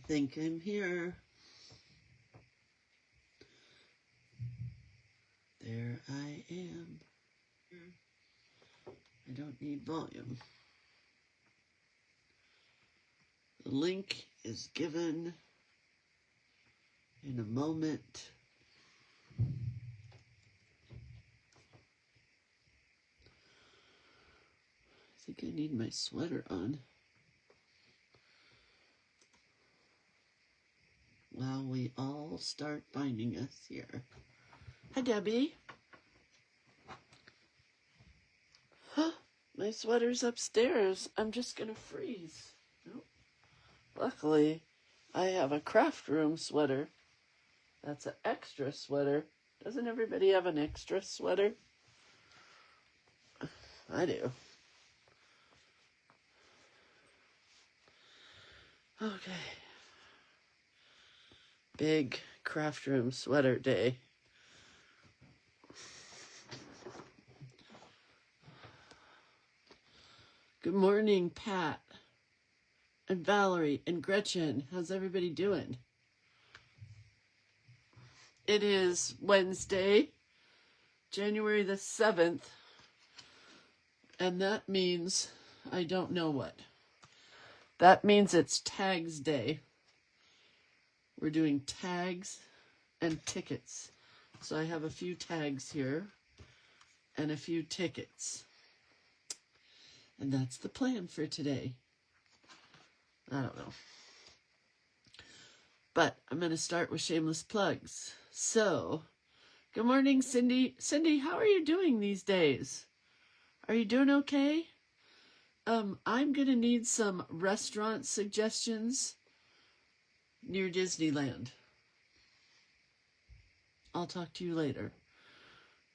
think I'm here. There I am. I don't need volume. The link is given in a moment. I think I need my sweater on. While we all start finding us here. Hi, Debbie. Huh, my sweater's upstairs. I'm just gonna freeze. Nope. Luckily, I have a craft room sweater. That's an extra sweater. Doesn't everybody have an extra sweater? I do. Okay. Big craft room sweater day. Good morning, Pat and Valerie and Gretchen. How's everybody doing? It is Wednesday, January the 7th, and that means I don't know what. That means it's Tags Day. We're doing tags and tickets. So I have a few tags here and a few tickets. And that's the plan for today. I don't know. But I'm going to start with shameless plugs. So, good morning, Cindy. Cindy, how are you doing these days? Are you doing okay? I'm going to need some restaurant suggestions near Disneyland. I'll talk to you later.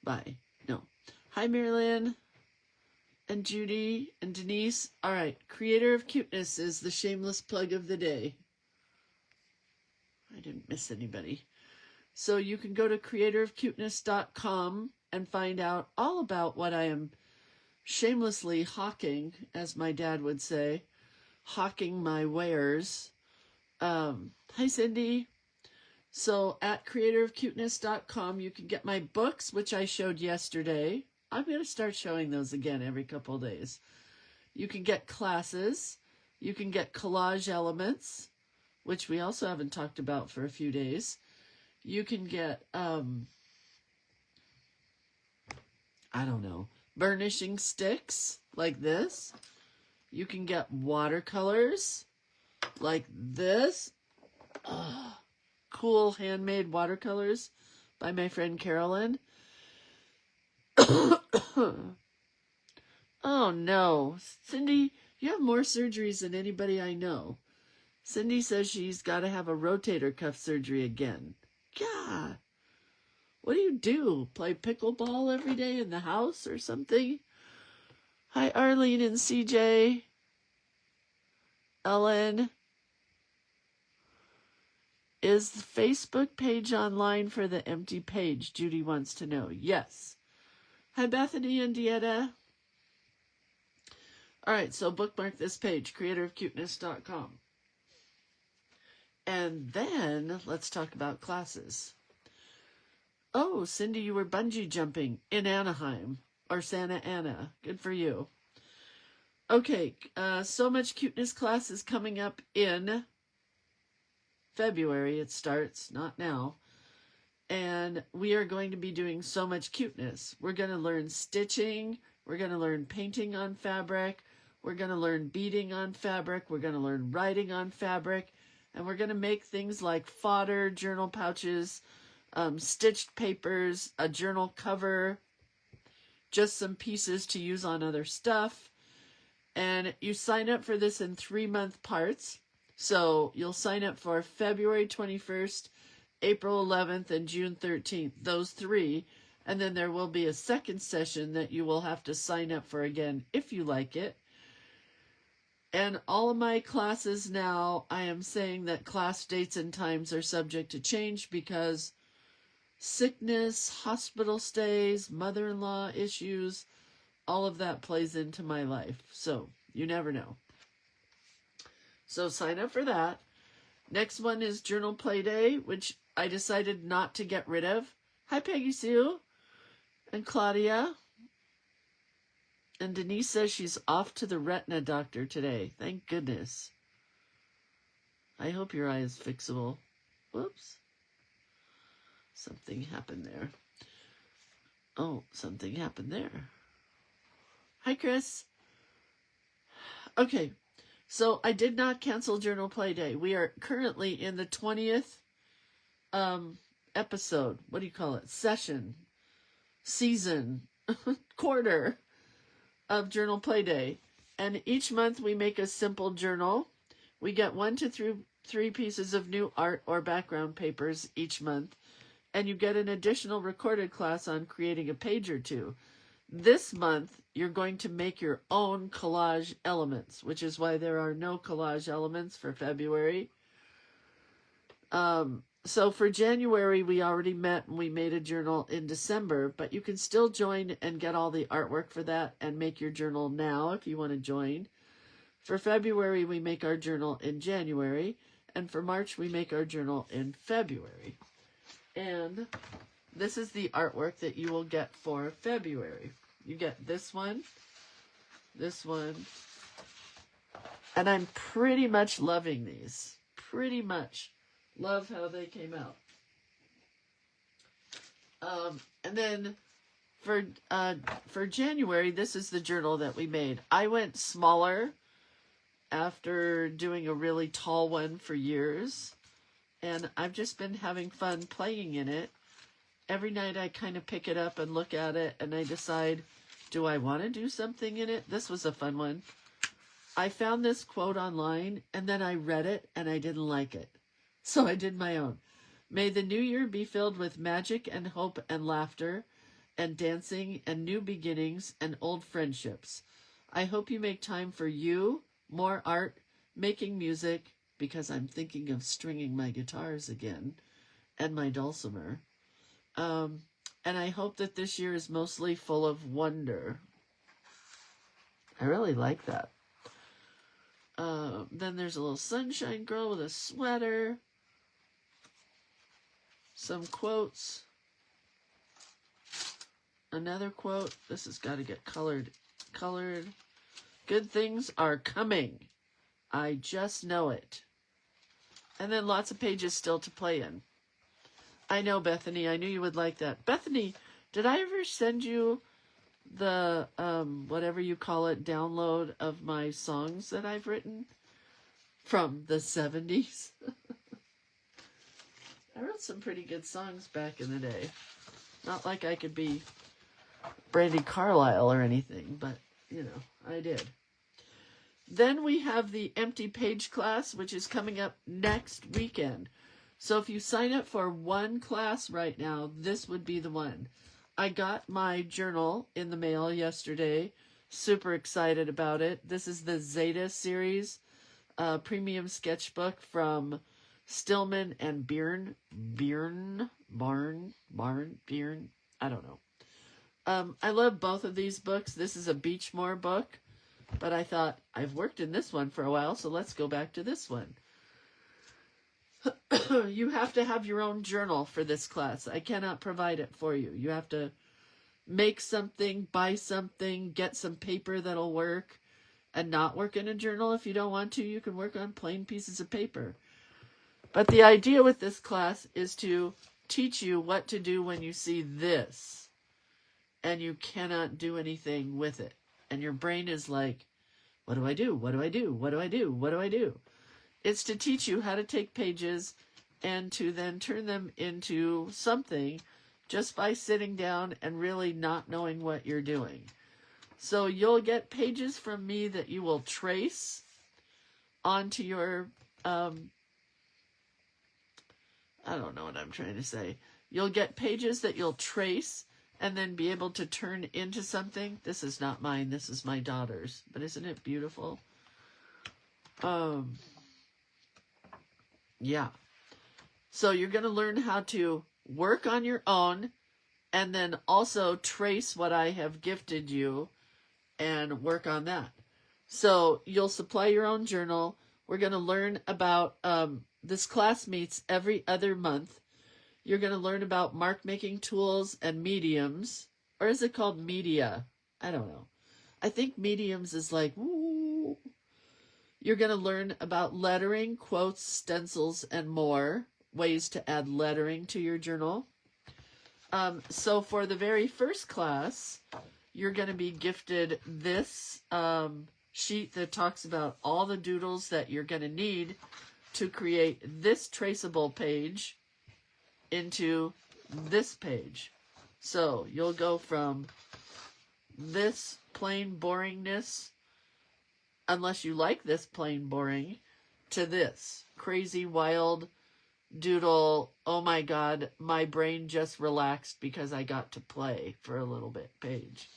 Bye. No. Hi, Marilyn and Judy and Denise. All right. Creator of Cuteness is the shameless plug of the day. I didn't miss anybody. So you can go to creatorofcuteness.com and find out all about what I am shamelessly hawking, as my dad would say, hawking my wares. Hi, Cindy. So at creatorofcuteness.com, you can get my books, which I showed yesterday. I'm going to start showing those again every couple of days. You can get classes. You can get collage elements, which we also haven't talked about for a few days. You can get, I don't know, burnishing sticks like this. You can get watercolors like this. Cool handmade watercolors by my friend Carolyn. Oh no, Cindy, you have more surgeries than anybody I know. Cindy says she's got to have a rotator cuff surgery again. God, what do? Play pickleball every day in the house or something? Hi, Arlene and CJ. Ellen. Is the Facebook page online for the empty page? Judy wants to know. Yes. Hi, Bethany and Dieta. All right, so bookmark this page, creatorofcuteness.com. And then let's talk about classes. Oh, Cindy, you were bungee jumping in Anaheim or Santa Ana. Good for you. Okay, So Much Cuteness class is coming up in February. It starts, not now. And we are going to be doing So Much Cuteness. We're going to learn stitching. We're going to learn painting on fabric. We're going to learn beading on fabric. We're going to learn writing on fabric. And we're going to make things like fodder, journal pouches, stitched papers, a journal cover, just some pieces to use on other stuff. And you sign up for this in 3-month parts. So you'll sign up for February 21st, April 11th, and June 13th, those 3. And then there will be a second session that you will have to sign up for again if you like it. And all of my classes now, I am saying that class dates and times are subject to change because sickness, hospital stays, mother-in-law issues, all of that plays into my life. So you never know. So sign up for that. Next one is Journal Play Day, which I decided not to get rid of. Hi, Peggy Sue and Claudia. And Denise says she's off to the retina doctor today. Thank goodness. I hope your eye is fixable. Whoops. Something happened there. Oh, something happened there. Hi, Chris. Okay, so I did not cancel Journal Play Day. We are currently in the 20th episode. What do you call it? Session, season, quarter of Journal Play Day. And each month we make a simple journal. We get 1 to 3 pieces of new art or background papers each month. And you get an additional recorded class on creating a page or two. This month, you're going to make your own collage elements, which is why there are no collage elements for February. So for January, we already met and we made a journal in December, but you can still join and get all the artwork for that and make your journal now if you want to join. For February, we make our journal in January, and for March, we make our journal in February. And this is the artwork that you will get for February. You get this one, and I'm pretty much loving these. Pretty much love how they came out. And then for January, this is the journal that we made. I went smaller after doing a really tall one for years, and I've just been having fun playing in it. Every night I kind of pick it up and look at it, and I decide, do I want to do something in it? This was a fun one. I found this quote online, and then I read it, and I didn't like it. So I did my own. May the new year be filled with magic and hope and laughter and dancing and new beginnings and old friendships. I hope you make time for you, more art, making music, because I'm thinking of stringing my guitars again, and my dulcimer. And I hope that this year is mostly full of wonder. I really like that. Then there's a little sunshine girl with a sweater. Some quotes. Another quote. This has got to get colored. Good things are coming. I just know it. And then lots of pages still to play in. I know, Bethany. I knew you would like that. Bethany, did I ever send you the, whatever you call it, download of my songs that I've written from the 70s? I wrote some pretty good songs back in the day. Not like I could be Brandy Carlisle or anything, but, you know, I did. Then we have the empty page class, which is coming up next weekend. So if you sign up for one class right now, this would be the one. I got my journal in the mail yesterday. Super excited about it. This is the Zeta series, premium sketchbook from Stillman and Byrne. I don't know. I love both of these books. This is a Beechmore book, but I thought I've worked in this one for a while, so let's go back to this one. You have to have your own journal for this class. I cannot provide it for you. You have to make something, buy something, get some paper that'll work, and not work in a journal. If you don't want to, you can work on plain pieces of paper. But the idea with this class is to teach you what to do when you see this, and you cannot do anything with it. And your brain is like, what do I do? What do I do? What do I do? What do I do? It's to teach you how to take pages and to then turn them into something just by sitting down and really not knowing what you're doing. So you'll get pages from me that you will trace onto your, I don't know what I'm trying to say. You'll get pages that you'll trace and then be able to turn into something. This is not mine. This is my daughter's. But isn't it beautiful? Yeah. So you're going to learn how to work on your own and then also trace what I have gifted you and work on that. So you'll supply your own journal. We're going to learn about, this class meets every other month. You're going to learn about mark making tools and mediums. Or is it called media? I don't know. I think mediums is like, woo. You're going to learn about lettering, quotes, stencils, and more. Ways to add lettering to your journal. So for the very first class, you're going to be gifted this sheet that talks about all the doodles that you're going to need to create this traceable page into this page. So you'll go from this plain boringness, unless you like this plain boring, to this crazy wild doodle, oh my god, my brain just relaxed because I got to play for a little bit page.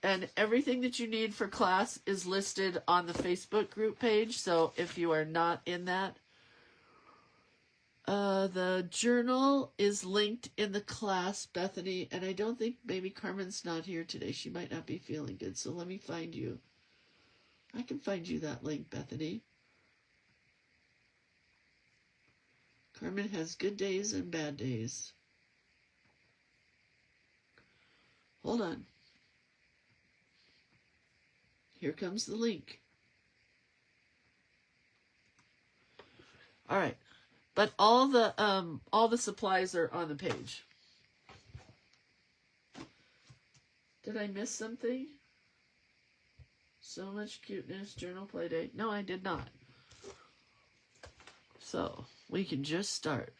And everything that you need for class is listed on the Facebook group page. So if you are not in that, the journal is linked in the class, Bethany. And I don't think maybe Carmen's not here today. She might not be feeling good. So let me find you. I can find you that link, Bethany. Carmen has good days and bad days. Hold on. Here comes the link. All right. But all the supplies are on the page. Did I miss something? So much cuteness, journal play day. No, I did not. So we can just start.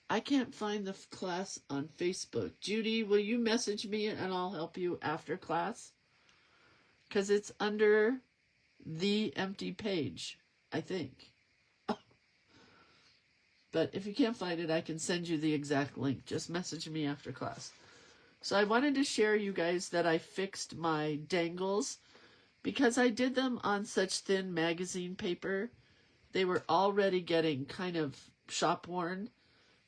I can't find the class on Facebook. Judy, will you message me and I'll help you after class? Because it's under the empty page, I think. But if you can't find it, I can send you the exact link. Just message me after class. So I wanted to share you guys that I fixed my dangles because I did them on such thin magazine paper. They were already getting kind of shop worn.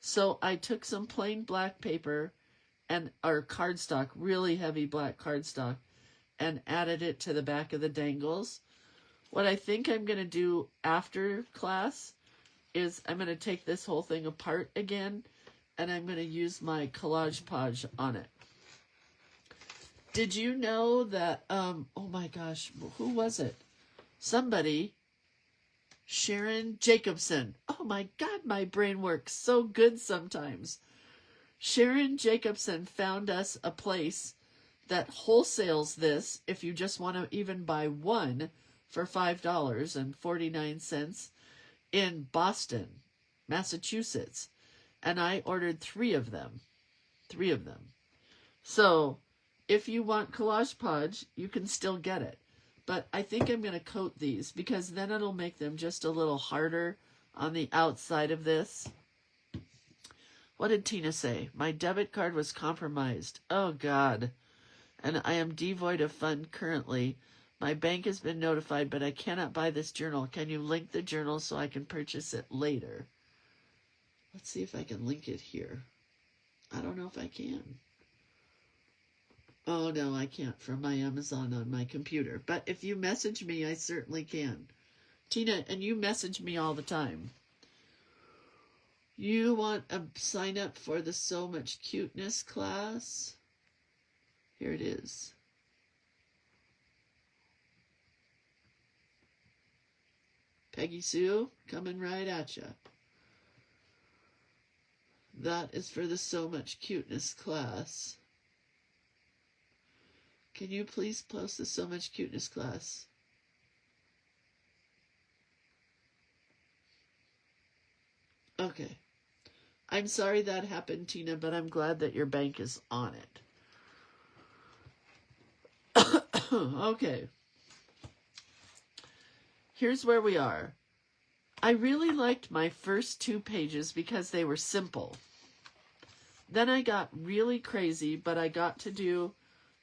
So I took some plain black paper or cardstock, really heavy black cardstock, and added it to the back of the dangles. What I think I'm going to do after class is I'm going to take this whole thing apart again, and I'm going to use my Collage Podge on it. Did you know that, oh my gosh, who was it? Somebody, Sharon Jacobson. Oh my God, my brain works so good sometimes. Sharon Jacobson found us a place that wholesales this, if you just want to even buy one, for $5.49 in Boston, Massachusetts. And I ordered 3 of them. 3 of them. So if you want Collage Podge, you can still get it. But I think I'm going to coat these because then it'll make them just a little harder on the outside of this. What did Tina say? My debit card was compromised. Oh, God. And I am devoid of fund currently. My bank has been notified, but I cannot buy this journal. Can you link the journal so I can purchase it later? Let's see if I can link it here. I don't know if I can. Oh, no, I can't from my Amazon on my computer. But if you message me, I certainly can. Tina, and you message me all the time. You want a sign up for the So Much Cuteness class? Here it is. Peggy Sue, coming right at ya. That is for the So Much Cuteness class. Can you please post the So Much Cuteness class? Okay. I'm sorry that happened, Tina, but I'm glad that your bank is on it. Okay. Here's where we are. I really liked my first 2 pages because they were simple. Then I got really crazy, but I got to do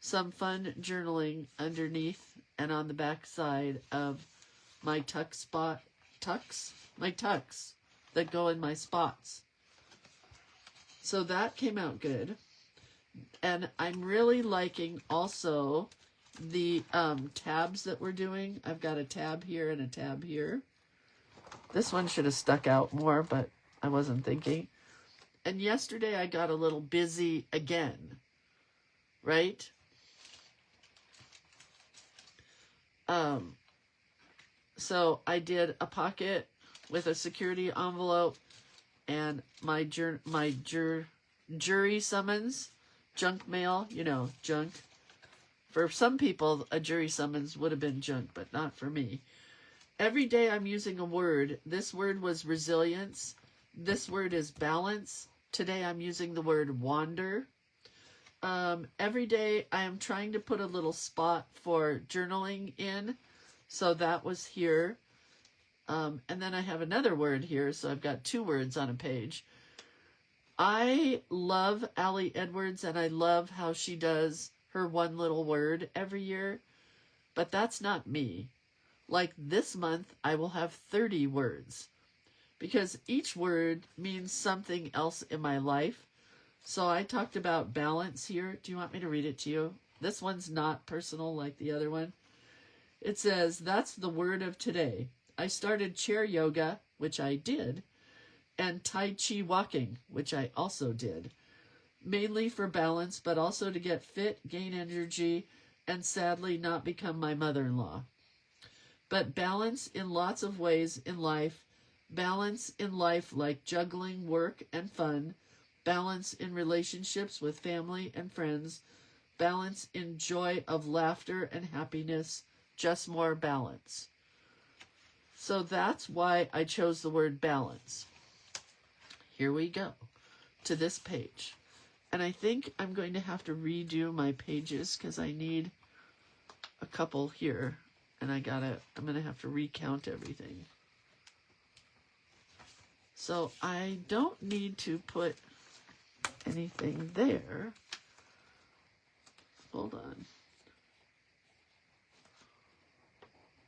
some fun journaling underneath and on the back side of my tucks that go in my spots. So that came out good. And I'm really liking also the tabs that we're doing. I've got a tab here and a tab here. This one should have stuck out more, but I wasn't thinking. And yesterday I got a little busy again, right? So I did a pocket with a security envelope and my jury summons, junk mail, you know, junk. For some people, a jury summons would have been junk, but not for me. Every day I'm using a word. This word was resilience. This word is balance. Today I'm using the word wander. Every day I am trying to put a little spot for journaling in. So that was here. And then I have another word here. So I've got 2 words on a page. I love Allie Edwards, and I love how she does her one little word every year. But that's not me. Like this month, I will have 30 words. Because each word means something else in my life. So I talked about balance here. Do you want me to read it to you? This one's not personal like the other one. It says, that's the word of today. I started chair yoga, which I did, and Tai Chi walking, which I also did. Mainly for balance, but also to get fit, gain energy, and sadly not become my mother-in-law. But balance in lots of ways in life. Balance in life like juggling work and fun. Balance in relationships with family and friends. Balance in joy of laughter and happiness. Just more balance. So that's why I chose the word balance. Here we go to this page. And I think I'm going to have to redo my pages because I need a couple here. And I'm going to have to recount everything. So I don't need to put anything there. Hold on.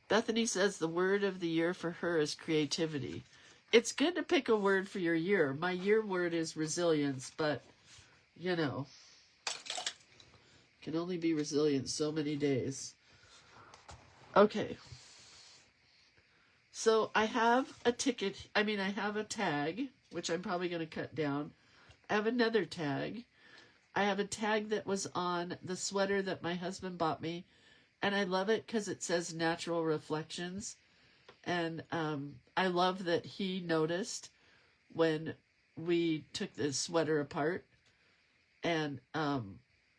Bethany says the word of the year for her is creativity. It's good to pick a word for your year. My year word is resilience, but, you know, can only be resilient so many days. Okay. So I have a I have a tag, which I'm probably going to cut down. I have another tag. I have a tag that was on the sweater that my husband bought me. And I love it because it says natural reflections. And I love that he noticed when we took the sweater apart. And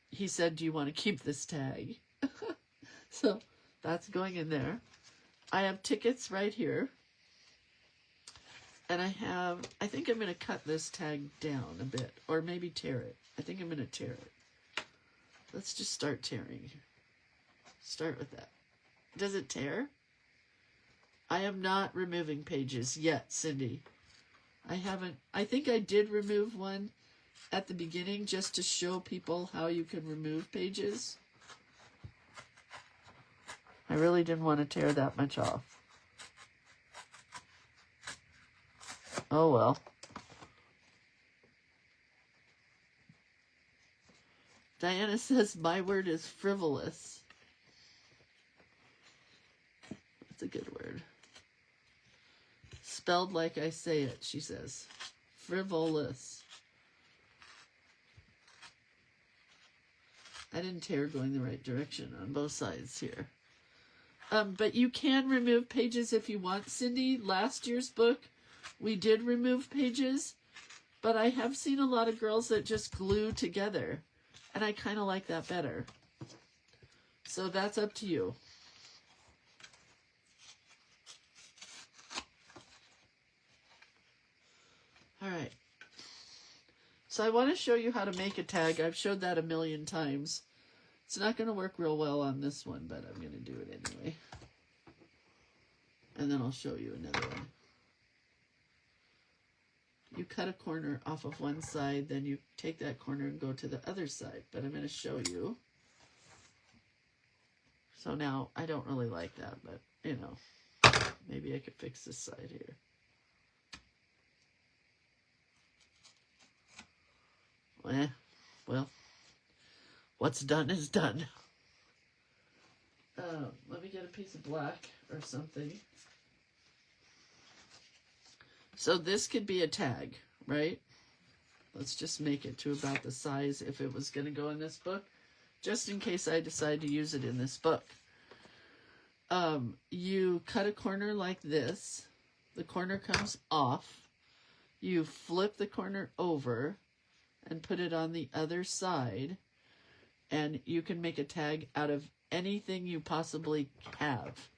he said, do you want to keep this tag? So that's going in there. I have tickets right here. And I think I'm going to cut this tag down a bit. Or maybe tear it. I think I'm going to tear it. Let's just start tearing. Start with that. Does it tear? I am not removing pages yet, Cindy. I haven't. I think I did remove one at the beginning just to show people how you can remove pages. I really didn't want to tear that much off. Oh well. Diana says my word is frivolous. That's a good word. Spelled like I say it, she says. Frivolous. I didn't tear going the right direction on both sides here. But you can remove pages if you want, Cindy. Last year's book, we did remove pages, but I have seen a lot of girls that just glue together, and I kind of like that better. So that's up to you. All right. So I want to show you how to make a tag. I've showed that a million times. It's not going to work real well on this one, but I'm going to do it anyway. And then I'll show you another one. You cut a corner off of one side, then you take that corner and go to the other side. But I'm going to show you. So now, I don't really like that, but, you know, maybe I could fix this side here. Well, what's done is done. let me get a piece of black or something. So this could be a tag, right? Let's just make it to about the size if it was going to go in this book, just in case I decide to use it in this book. You cut a corner like this. The corner comes off. You flip the corner over and put it on the other side. And you can make a tag out of anything you possibly have.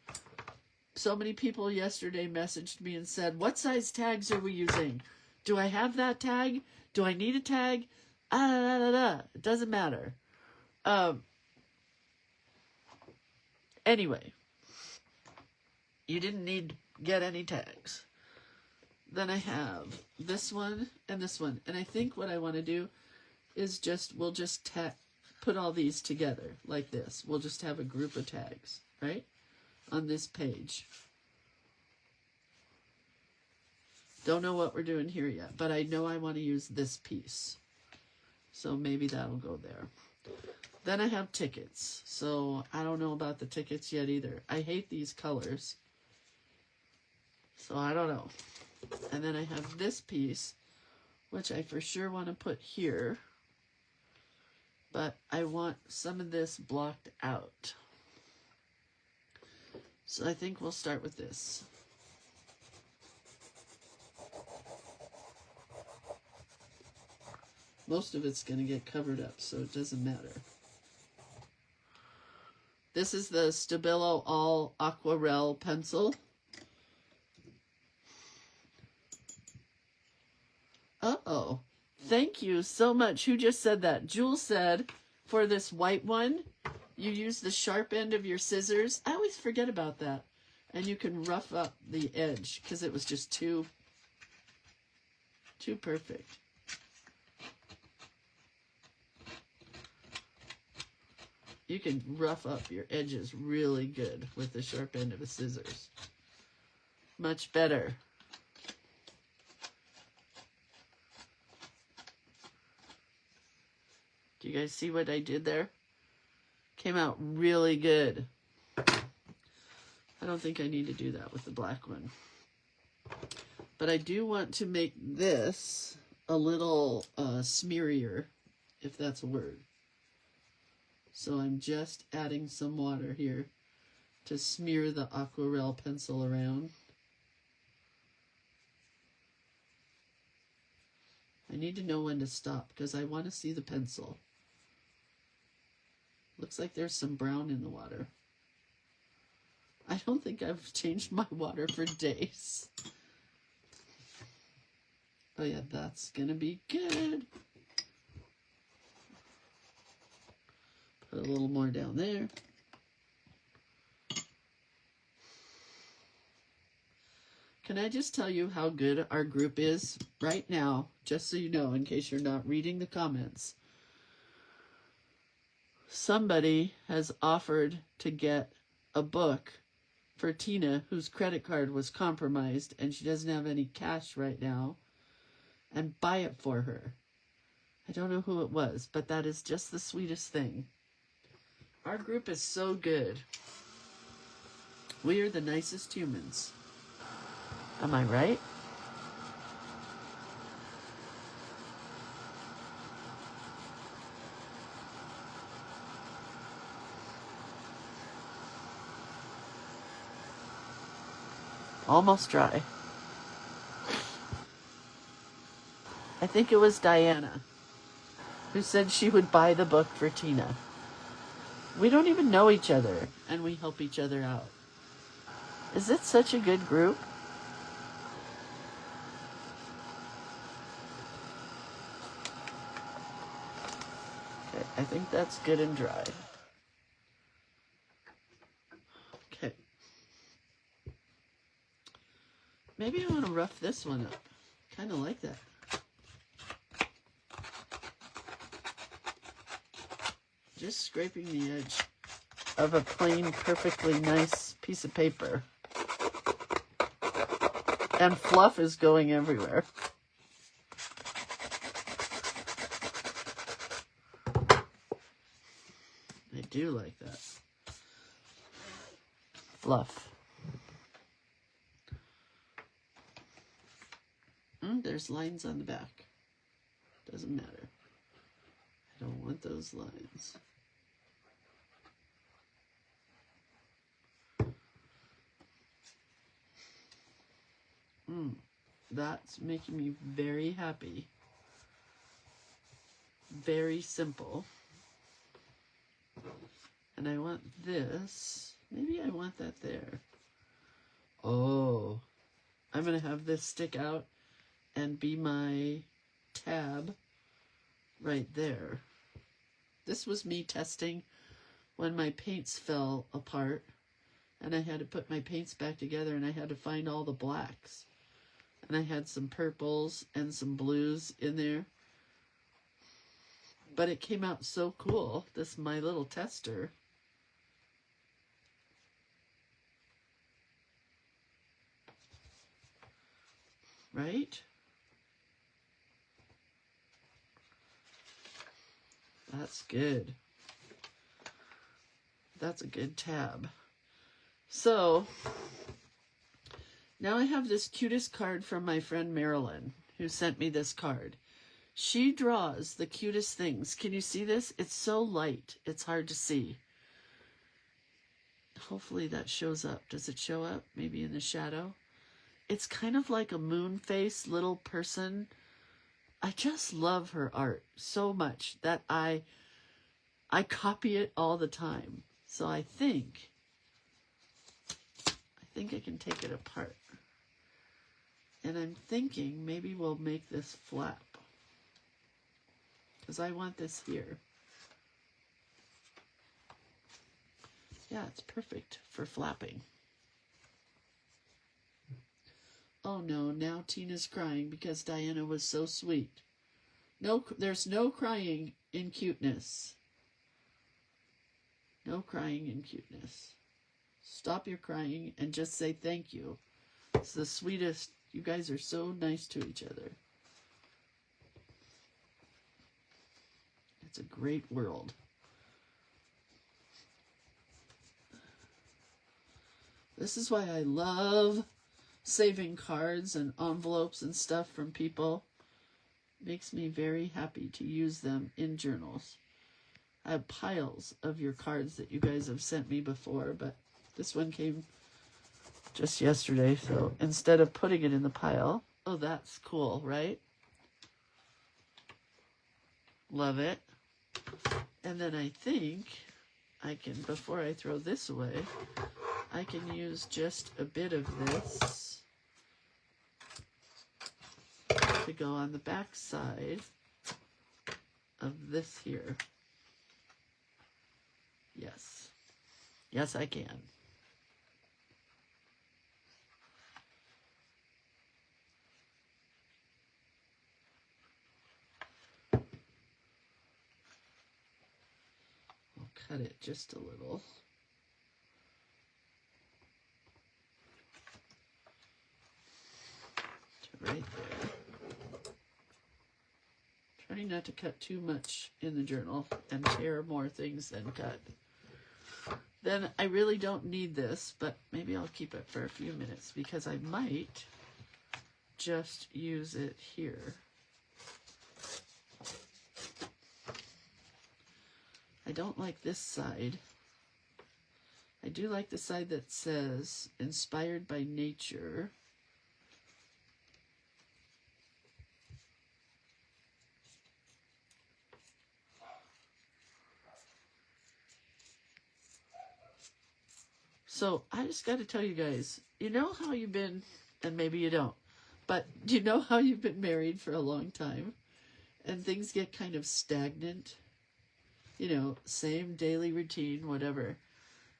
So many people yesterday messaged me and said, what size tags are we using? Do I have that tag? Do I need a tag? It doesn't matter. Anyway, you didn't need to get any tags. Then I have this one and this one. And I think what I want to do is we'll just put all these together like this. We'll just have a group of tags, right? On this page. Don't know what we're doing here yet, but I know I want to use this piece. So maybe that'll go there. Then I have tickets. So I don't know about the tickets yet either. I hate these colors. So I don't know. And then I have this piece, which I for sure want to put here. But I want some of this blocked out. So I think we'll start with this. Most of it's going to get covered up, so it doesn't matter. This is the Stabilo All Aquarelle pencil. Uh-oh. Thank you so much. Who just said that? Jules said, for this white one, you use the sharp end of your scissors. I always forget about that. And you can rough up the edge because it was just too perfect. You can rough up your edges really good with the sharp end of a scissors. Much better. Do you guys see what I did there? Came out really good. I don't think I need to do that with the black one. But I do want to make this a little smearier, if that's a word. So I'm just adding some water here to smear the aquarelle pencil around. I need to know when to stop because I want to see the pencil. Looks like there's some brown in the water. I don't think I've changed my water for days. Oh yeah, that's gonna be good. Put a little more down there. Can I just tell you how good our group is right now, just so you know, in case you're not reading the comments? Somebody has offered to get a book for Tina, whose credit card was compromised, and she doesn't have any cash right now, and buy it for her. I don't know who it was, but that is just the sweetest thing. Our group is so good. We are the nicest humans. Am I right? Almost dry. I think it was Diana who said she would buy the book for Tina. We don't even know each other, and we help each other out. Is it such a good group? Okay, I think that's good and dry. Okay. Maybe I want to rough this one up. Kind of like that. Just scraping the edge of a plain, perfectly nice piece of paper. And fluff is going everywhere. I do like that. fluff. There's lines on the back. Doesn't matter. I don't want those lines. That's making me very happy. Very simple. And I want this. Maybe I want that there. Oh, I'm going to have this stick out and be my tab right there. This was me testing when my paints fell apart and I had to put my paints back together and I had to find all the blacks. And I had some purples and some blues in there. But it came out so cool, this my little tester. Right? That's good. That's a good tab. So, now I have this cutest card from my friend Marilyn, who sent me this card. She draws the cutest things. Can you see this? It's so light. It's hard to see. Hopefully that shows up. Does it show up? Maybe in the shadow? It's kind of like a moon face little person. I just love her art so much that I copy it all the time. So I think I can take it apart. And I'm thinking maybe we'll make this flap. Because I want this here. Yeah, it's perfect for flapping. Oh no, now Tina's crying because Diana was so sweet. No, there's no crying in cuteness. No crying in cuteness. Stop your crying and just say thank you. It's the sweetest. You guys are so nice to each other. It's a great world. This is why I love saving cards and envelopes and stuff from people. Makes me very happy to use them in journals. I have piles of your cards that you guys have sent me before, but this one came just yesterday, so instead of putting it in the pile, oh, that's cool, right? Love it. And then I think I can, before I throw this away, I can use just a bit of this to go on the back side of this here. Yes. Yes, I can. I'll cut it just a little. To right there. Trying not to cut too much in the journal and tear more things than cut. Then I really don't need this, but maybe I'll keep it for a few minutes because I might just use it here. I don't like this side. I do like the side that says inspired by nature. So I just got to tell you guys, you know how you've been, and maybe you don't, but do you know how you've been married for a long time and things get kind of stagnant? You know, same daily routine, whatever.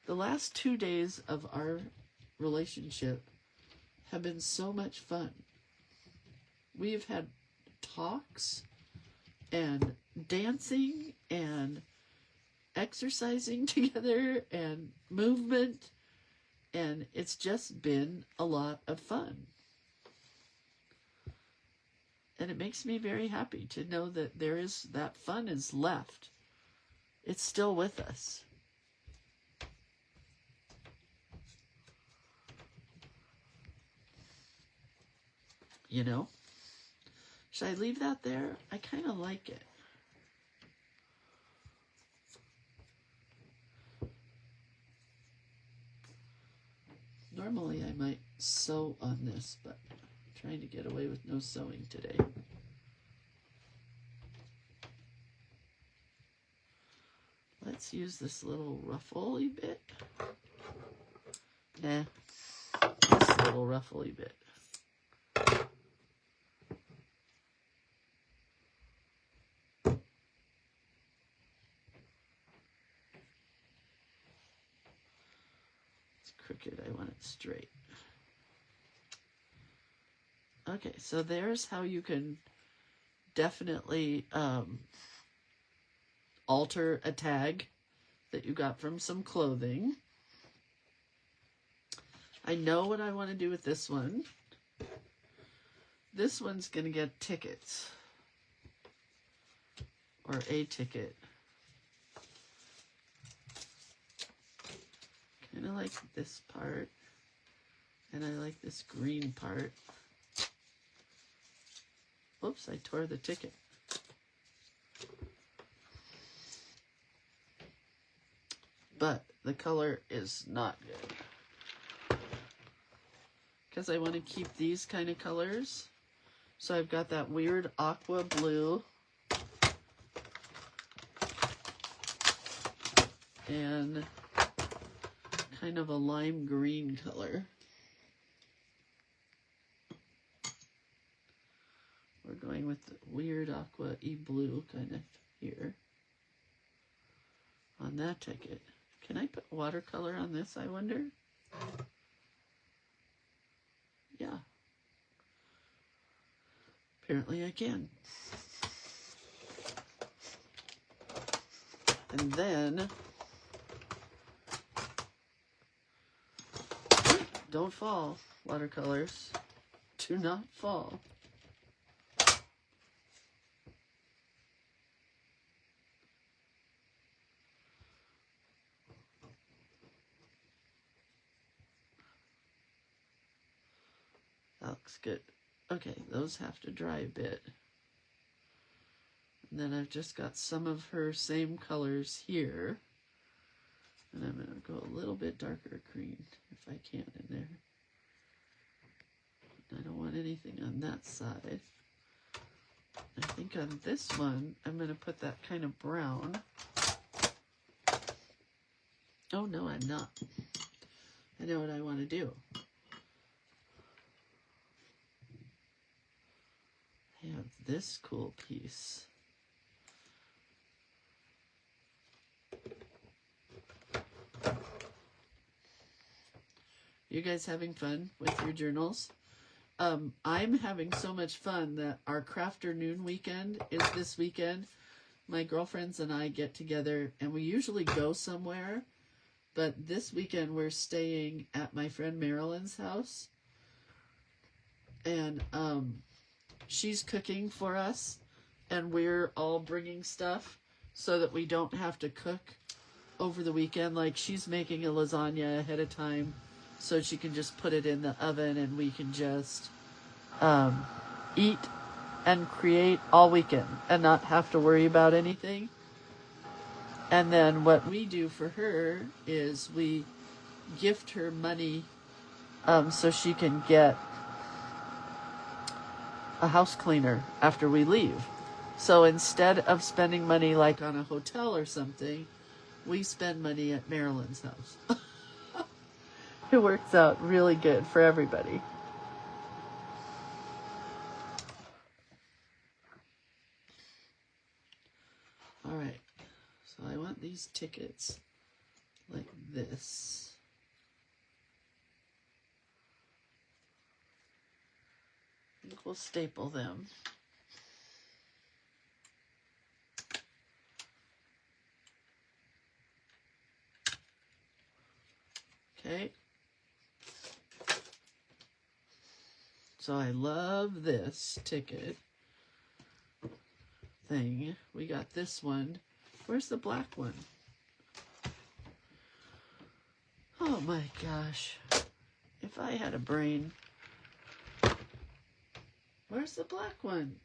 The last 2 days of our relationship have been so much fun. We've had talks and dancing and exercising together and movement. And it's just been a lot of fun. And it makes me very happy to know that that fun is left. It's still with us. you know? Should I leave that there? I kind of like it. Normally I might sew on this, but I'm trying to get away with no sewing today. Let's use this little ruffly bit. Nah, this little ruffly bit. Crooked, I want it straight. Okay, so there's how you can definitely alter a tag that you got from some clothing. I know what I want to do with this one. This one's going to get tickets. Or a ticket. Kind of like this part, and I like this green part. Oops, I tore the ticket. But the color is not good, because I want to keep these kind of colors. So I've got that weird aqua blue and kind of a lime green color. We're going with the weird aqua-y blue kind of here on that ticket. Can I put watercolor on this, I wonder? Yeah. Apparently I can. And then don't fall, watercolors. Do not fall. That looks good. Okay, those have to dry a bit. And then I've just got some of her same colors here. And I'm going to go a little bit darker green, if I can, in there. I don't want anything on that side. I think on this one, I'm going to put that kind of brown. Oh, no, I'm not. I know what I want to do. I have this cool piece. You guys having fun with your journals? I'm having so much fun that our Crafternoon weekend is this weekend. My girlfriends and I get together, and we usually go somewhere, but this weekend we're staying at my friend Marilyn's house, and she's cooking for us, and we're all bringing stuff so that we don't have to cook over the weekend. Like, she's making a lasagna ahead of time so she can just put it in the oven, and we can just eat and create all weekend and not have to worry about anything. And then what we do for her is we gift her money so she can get a house cleaner after we leave. So instead of spending money like on a hotel or something, we spend money at Marilyn's house. It works out really good for everybody. All right, so I want these tickets like this. I think we'll staple them. Okay. So I love this ticket thing. We got this one. Where's the black one? Oh my gosh. If I had a brain. Where's the black one?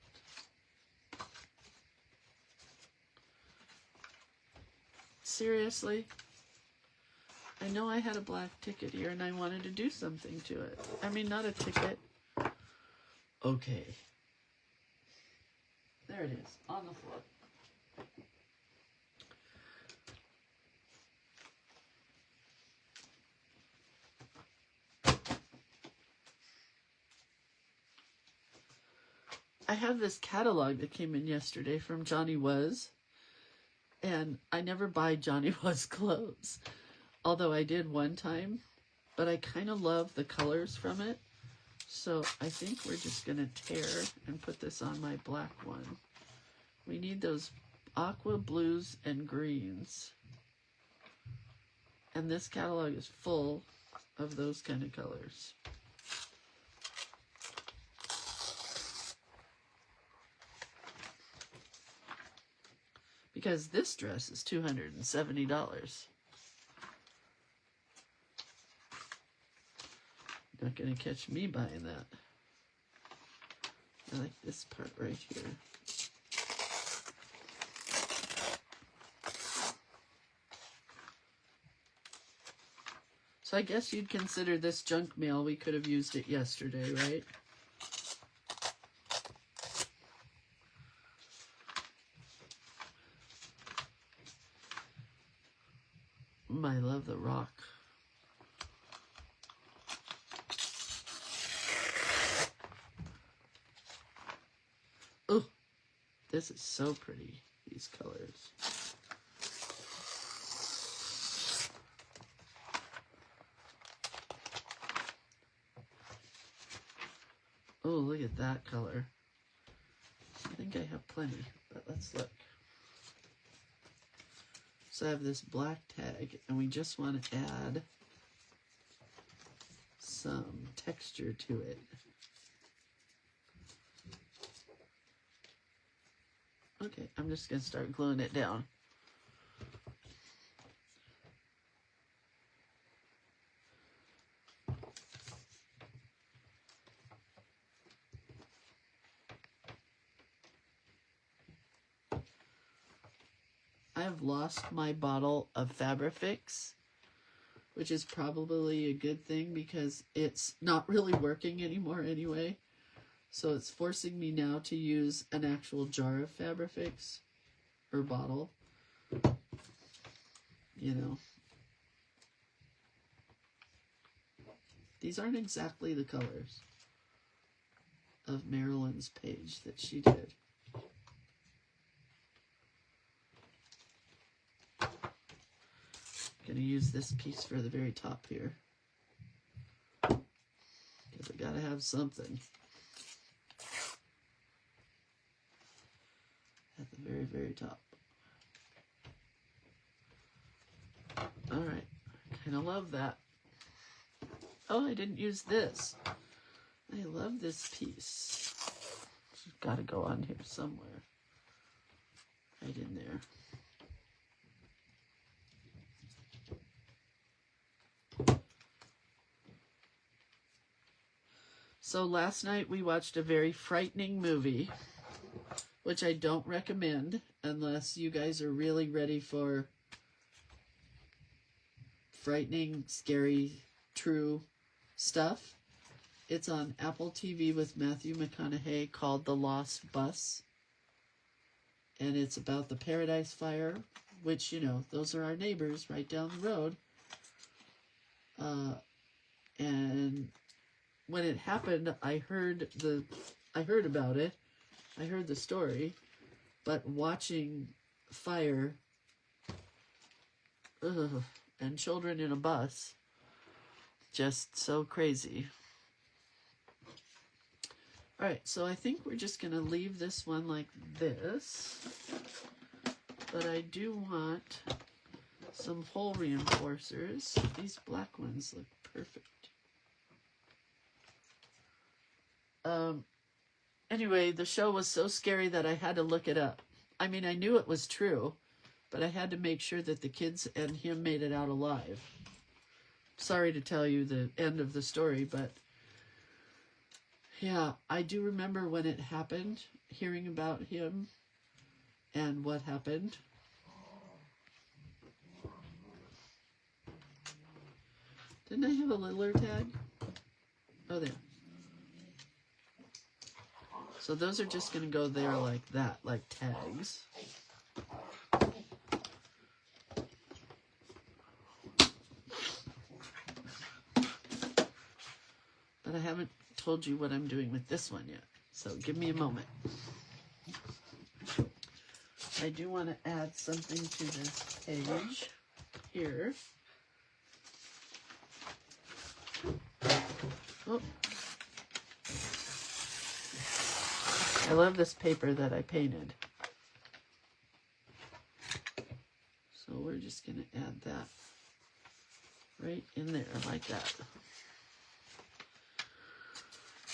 Seriously? I know I had a black ticket here and I wanted to do something to it. I mean, not a ticket. Okay. There it is, on the floor. I have this catalog that came in yesterday from Johnny Was, and I never buy Johnny Was clothes, although I did one time, but I kind of love the colors from it, so I think we're just going to tear and put this on my black one. We need those aqua blues and greens, and this catalog is full of those kind of colors. Because this dress is $270. Not gonna catch me buying that. I like this part right here. So I guess you'd consider this junk mail. We could have used it yesterday, right? I love the rock. Oh, this is so pretty, these colors. Oh, look at that color. I think I have plenty, but let's look. So I have this black tag, and we just want to add some texture to it. Okay, I'm just going to start gluing it down. I have lost my bottle of Fabrifix, which is probably a good thing because it's not really working anymore anyway. So it's forcing me now to use an actual jar of Fabrifix, or bottle, you know. These aren't exactly the colors of Marilyn's page that she did. Gonna use this piece for the very top here, because I gotta have something at the very, very top. All right, kind of love that. Oh, I didn't use this. I love this piece. It's gotta go on here somewhere. Right in there. So last night we watched a very frightening movie, which I don't recommend unless you guys are really ready for frightening, scary, true stuff. It's on Apple TV with Matthew McConaughey, called The Lost Bus. And it's about the Paradise Fire, which, you know, those are our neighbors right down the road. And when it happened, I heard about it. I heard the story, but watching fire, and children in a bus, just so crazy. All right, so I think we're just gonna leave this one like this, but I do want some hole reinforcers. These black ones look perfect. Anyway, the show was so scary that I had to look it up. I mean, I knew it was true, but I had to make sure that the kids and him made it out alive. Sorry to tell you the end of the story, but Yeah, I do remember when it happened, hearing about him and what happened. Didn't I have a littler tag? Oh, there. So those are just going to go there like that, like tags. But I haven't told you what I'm doing with this one yet. So give me a moment. I do want to add something to this page here. Oh. I love this paper that I painted. So we're just going to add that right in there like that.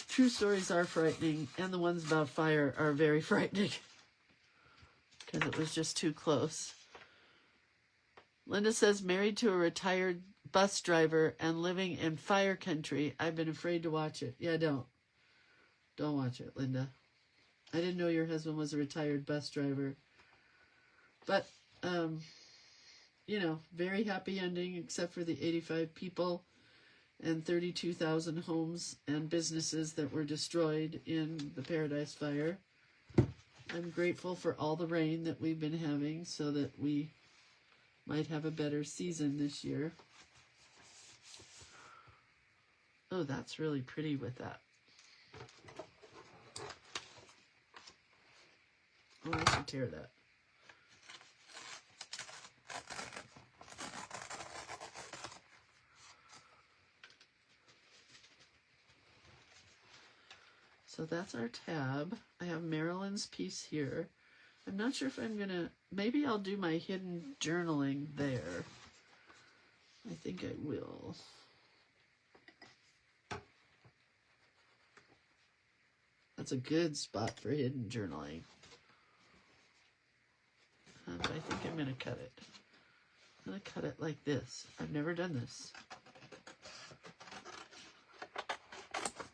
True stories are frightening, and the ones about fire are very frightening because it was just too close. Linda says, married to a retired bus driver and living in fire country. I've been afraid to watch it. Yeah, don't watch it, Linda. I didn't know your husband was a retired bus driver. But, you know, very happy ending except for the 85 people and 32,000 homes and businesses that were destroyed in the Paradise Fire. I'm grateful for all the rain that we've been having so that we might have a better season this year. Oh, that's really pretty with that. Oh, I should tear that. So that's our tab. I have Marilyn's piece here. I'm not sure if I'm going to... Maybe I'll do my hidden journaling there. I think I will. That's a good spot for hidden journaling. But I think I'm going to cut it. I'm going to cut it like this. I've never done this.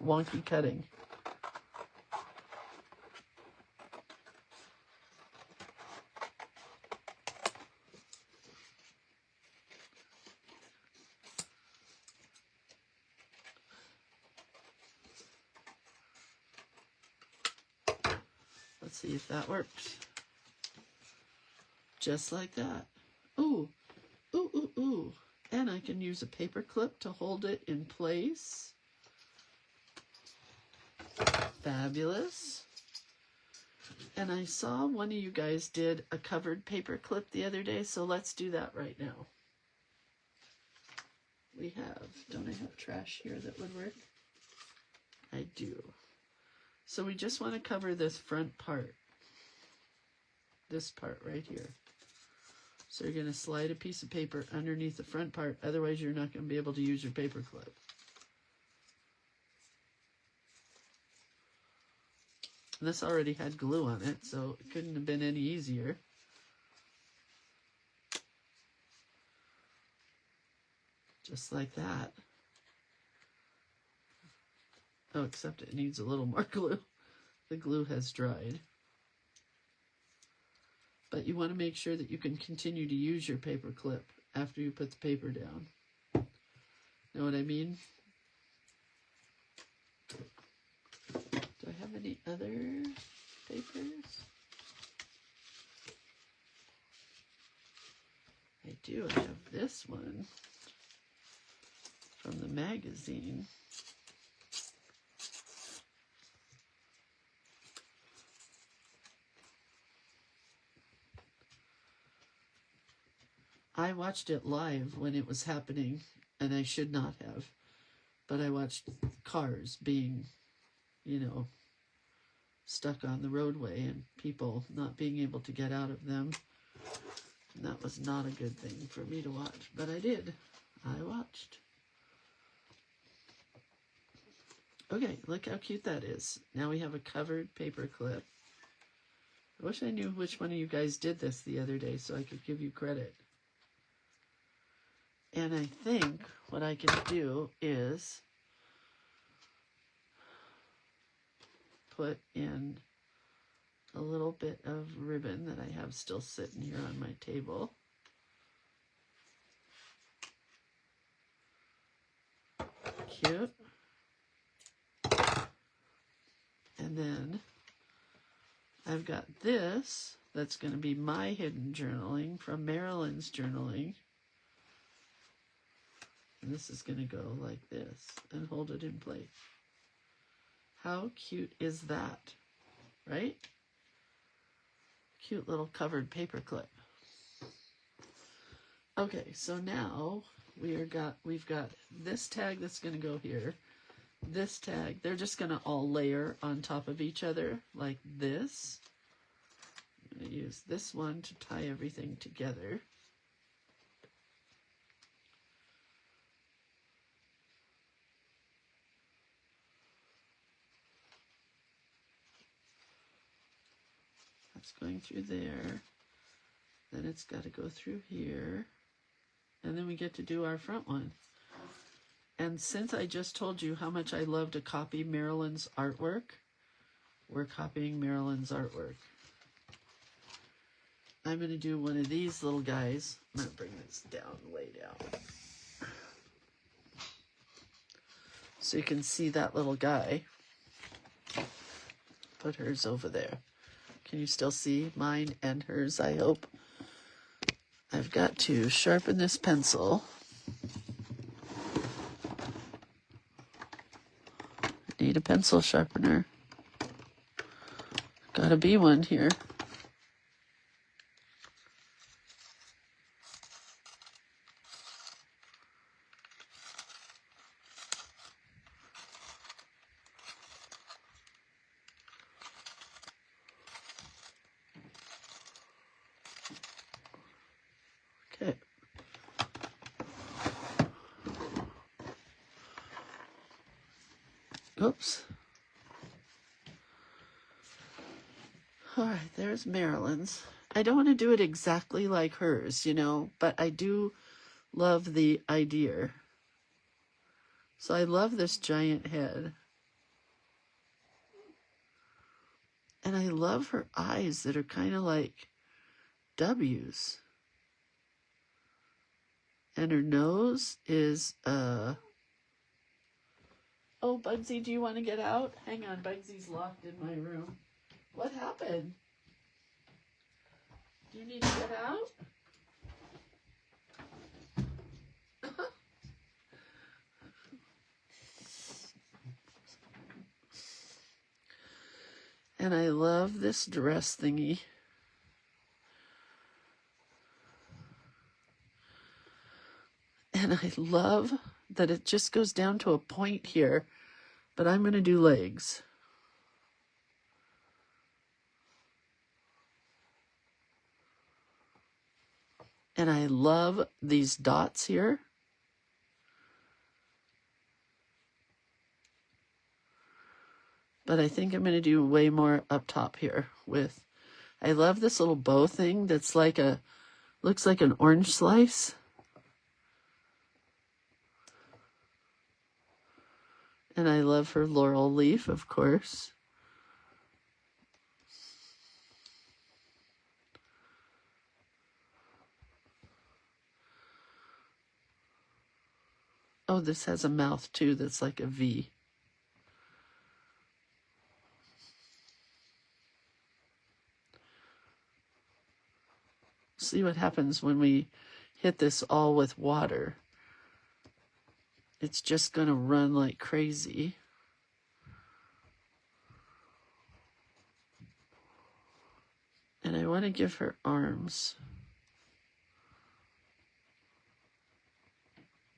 Wonky cutting. Let's see if that works. Just like that. Ooh, ooh, ooh, ooh. And I can use a paper clip to hold it in place. Fabulous. And I saw one of you guys did a covered paper clip the other day, so let's do that right now. We have, don't I have trash here that would work? I do. So we just want to cover this front part. This part right here. So you're going to slide a piece of paper underneath the front part, otherwise you're not going to be able to use your paper clip. And this already had glue on it, so it couldn't have been any easier. Just like that. Oh, except it needs a little more glue. The glue has dried. But you want to make sure that you can continue to use your paper clip after you put the paper down. Know what I mean? Do I have any other papers? I do. I have this one from the magazine. I watched it live when it was happening, and I should not have. But I watched cars being, you know, stuck on the roadway and people not being able to get out of them. And that was not a good thing for me to watch, but I did. I watched. Okay, look how cute that is. Now we have a covered paper clip. I wish I knew which one of you guys did this the other day so I could give you credit. And I think what I can do is put in a little bit of ribbon that I have still sitting here on my table. Cute. And then I've got this that's going to be my hidden journaling from Marilyn's journaling. And this is going to go like this and hold it in place. How cute is that, right? Cute little covered paper clip. Okay, so now we've got this tag that's going to go here. This tag, they're just going to all layer on top of each other like this. I'm going to use this one to tie everything together. That's going through there. Then it's got to go through here. And then we get to do our front one. And since I just told you how much I love to copy Marilyn's artwork, we're copying Marilyn's artwork. I'm going to do one of these little guys. I'm going to bring this down, way down. So you can see that little guy. Put hers over there. Can you still see mine and hers, I hope? I've got to sharpen this pencil. I need a pencil sharpener. Gotta be one here. Okay. Oops. All right, there's Marilyn's. I don't want to do it exactly like hers, you know, but I do love the idea. So I love this giant head. And I love her eyes that are kind of like W's. And her nose is, Oh, Bugsy, do you want to get out? Hang on, Bugsy's locked in my room. What happened? Do you need to get out? And I love this dress thingy. And I love that it just goes down to a point here, but I'm going to do legs. And I love these dots here. But I think I'm going to do way more up top here with, I love this little bow thing that's like looks like an orange slice. And I love her laurel leaf, of course. Oh, this has a mouth too that's like a V. See what happens when we hit this all with water. It's just going to run like crazy. And I want to give her arms.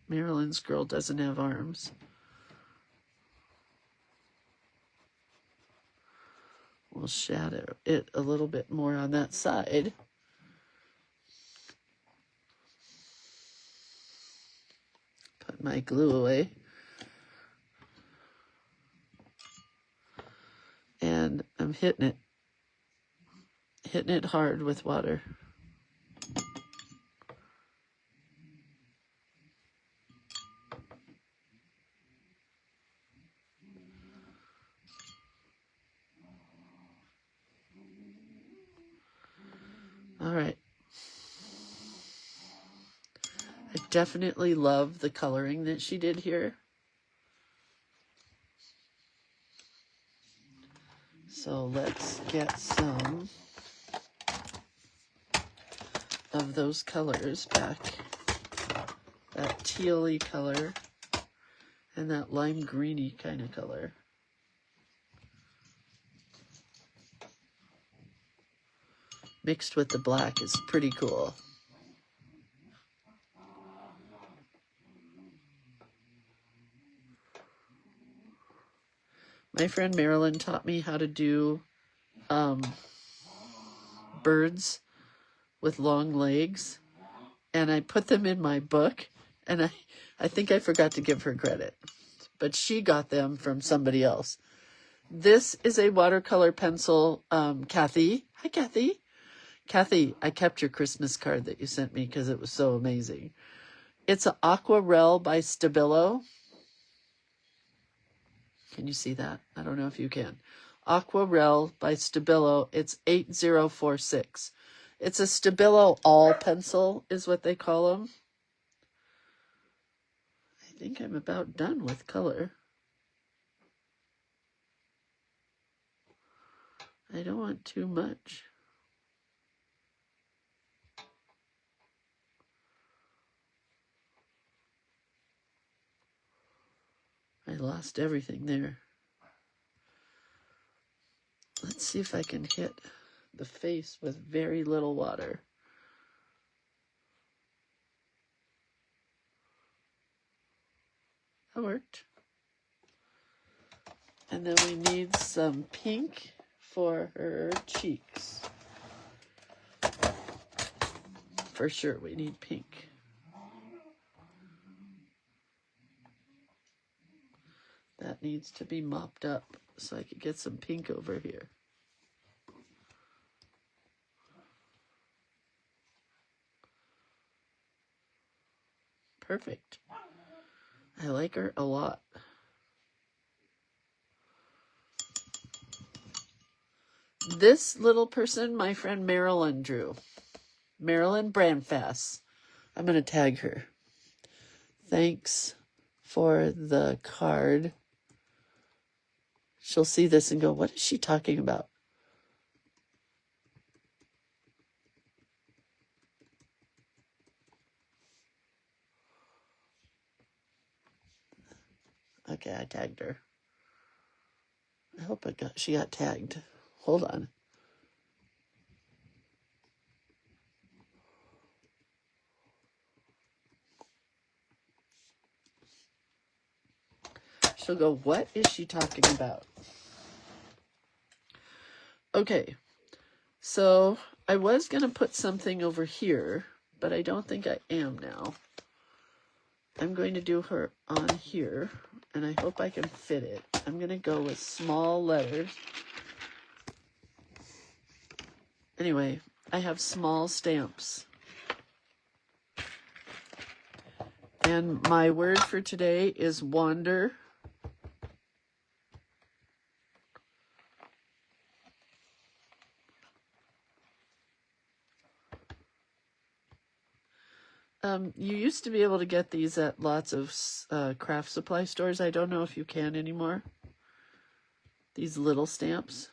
Marilyn's girl doesn't have arms. We'll shadow it a little bit more on that side. Put my glue away. And I'm hitting it hard with water. definitely love the coloring that she did here. So let's get some of those colors back. That tealy color and that lime greeny kind of color. Mixed with the black is pretty cool. My friend Marilyn taught me how to do birds with long legs, and I put them in my book, and I think I forgot to give her credit, but she got them from somebody else. This is a watercolor pencil, Kathy. Hi, Kathy. Kathy, I kept your Christmas card that you sent me because it was so amazing. It's an Aquarelle by Stabilo. Can you see that? I don't know if you can. Aquarelle by Stabilo. It's 8046. It's a Stabilo all pencil is what they call them. I think I'm about done with color. I don't want too much. I lost everything there. Let's see if I can hit the face with very little water. That worked. And then we need some pink for her cheeks. For sure, we need pink. That needs to be mopped up so I could get some pink over here. Perfect. I like her a lot. This little person, my friend Marilyn drew. Marilyn Brandfass. I'm going to tag her. Thanks for the card. She'll see this and go, what is she talking about? Okay, I tagged her. I hope she got tagged. Hold on. She'll go, what is she talking about? Okay, so I was going to put something over here, but I don't think I am now. I'm going to do her on here, and I hope I can fit it. I'm going to go with small letters. Anyway, I have small stamps. And my word for today is wander. You used to be able to get these at lots of craft supply stores. I don't know if you can anymore. These little stamps,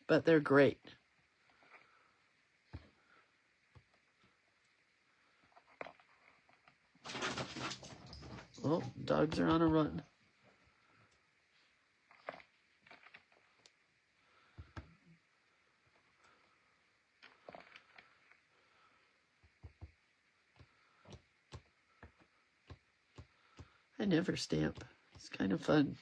but they're great. Oh, dogs are on a run. I never stamp. It's kind of fun.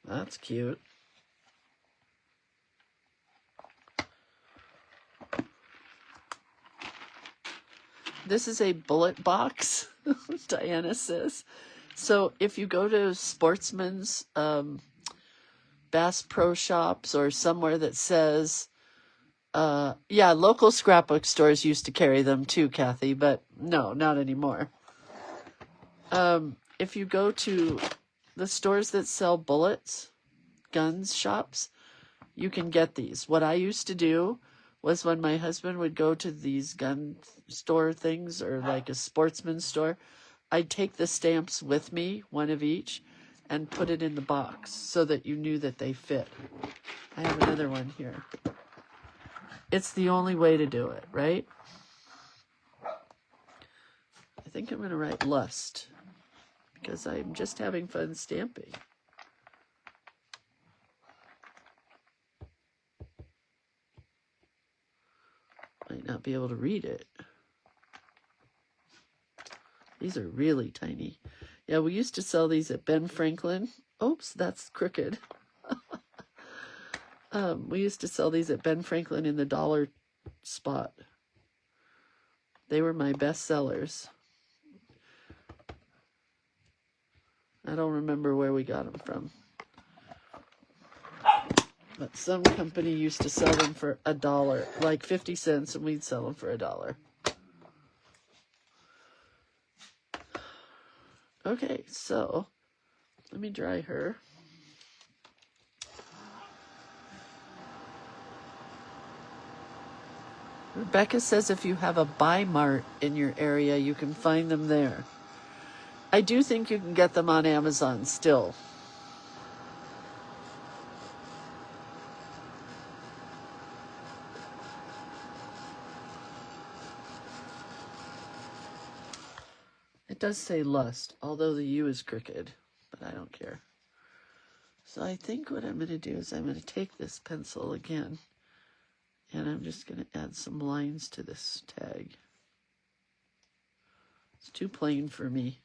That's cute. This is a bullet box, Diana says. So if you go to Sportsman's Bass Pro Shops or somewhere that says, yeah, local scrapbook stores used to carry them too, Kathy, but no, not anymore. If you go to the stores that sell bullets, guns shops, you can get these. What I used to do was when my husband would go to these gun store things or like a sportsman's store, I'd take the stamps with me, one of each, and put it in the box so that you knew that they fit. I have another one here. It's the only way to do it, right? I think I'm going to write lust because I'm just having fun stamping. Might not be able to read it. These are really tiny. Yeah, we used to sell these at Ben Franklin. Oops, that's crooked. We used to sell these at Ben Franklin in the dollar spot. They were my best sellers. I don't remember where we got them from. But some company used to sell them for $1, like 50 cents, and we'd sell them for $1. Okay, so let me dry her. Rebecca says if you have a Buy Mart in your area, you can find them there. I do think you can get them on Amazon still. It does say lust, although the U is crooked, but I don't care. So I think what I'm going to do is I'm going to take this pencil again, and I'm just going to add some lines to this tag. It's too plain for me.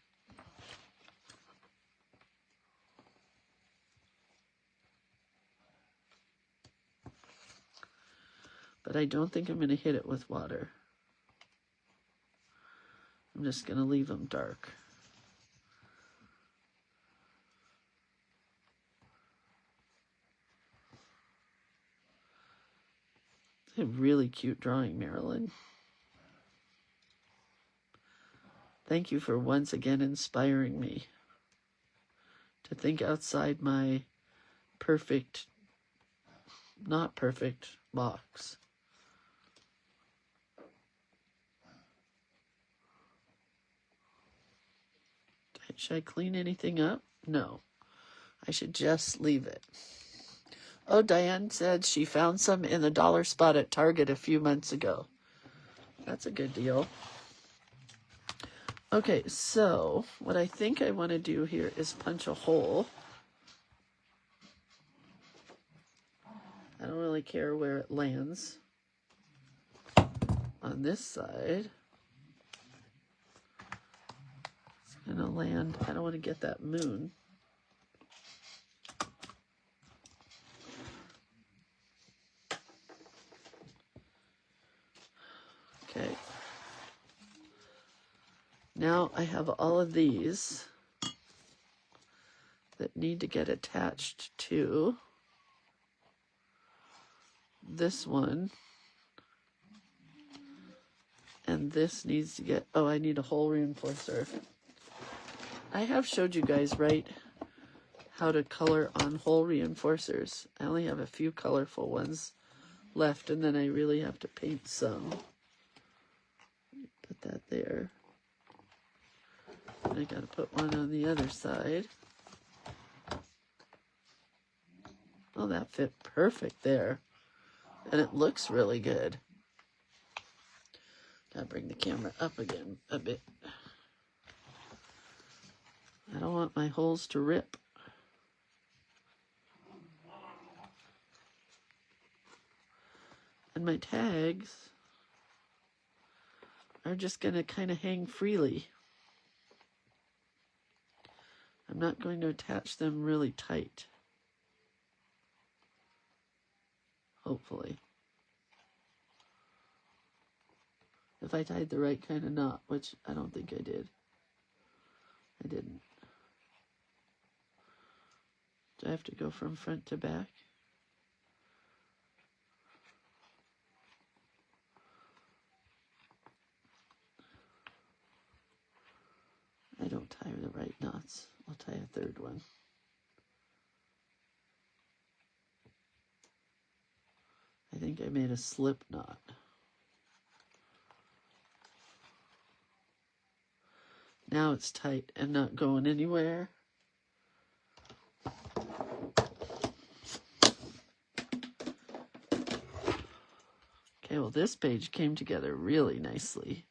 But I don't think I'm going to hit it with water. I'm just going to leave them dark. A really cute drawing, Marilyn. Thank you for once again inspiring me to think outside my perfect, not perfect box. Should I clean anything up? No. I should just leave it. Oh, Diane said she found some in the dollar spot at Target a few months ago. That's a good deal. Okay, so what I think I want to do here is punch a hole. I don't really care where it lands. On this side, it's going to land. I don't want to get that moon. Okay. Now I have all of these that need to get attached to this one. And this needs to get, oh, I need a hole reinforcer. I have showed you guys, right, how to color on hole reinforcers. I only have a few colorful ones left, and then I really have to paint some. Put that there. And I gotta put one on the other side. Oh, that fit perfect there. And it looks really good. Gotta bring the camera up again a bit. I don't want my holes to rip. And my tags are just going to kind of hang freely. I'm not going to attach them really tight. Hopefully. If I tied the right kind of knot, which I don't think I did. I didn't. Do I have to go from front to back? I don't tie the right knots. I'll tie a third one. think I made a slip knot. Now it's tight and not going anywhere. Okay, well, this page came together really nicely.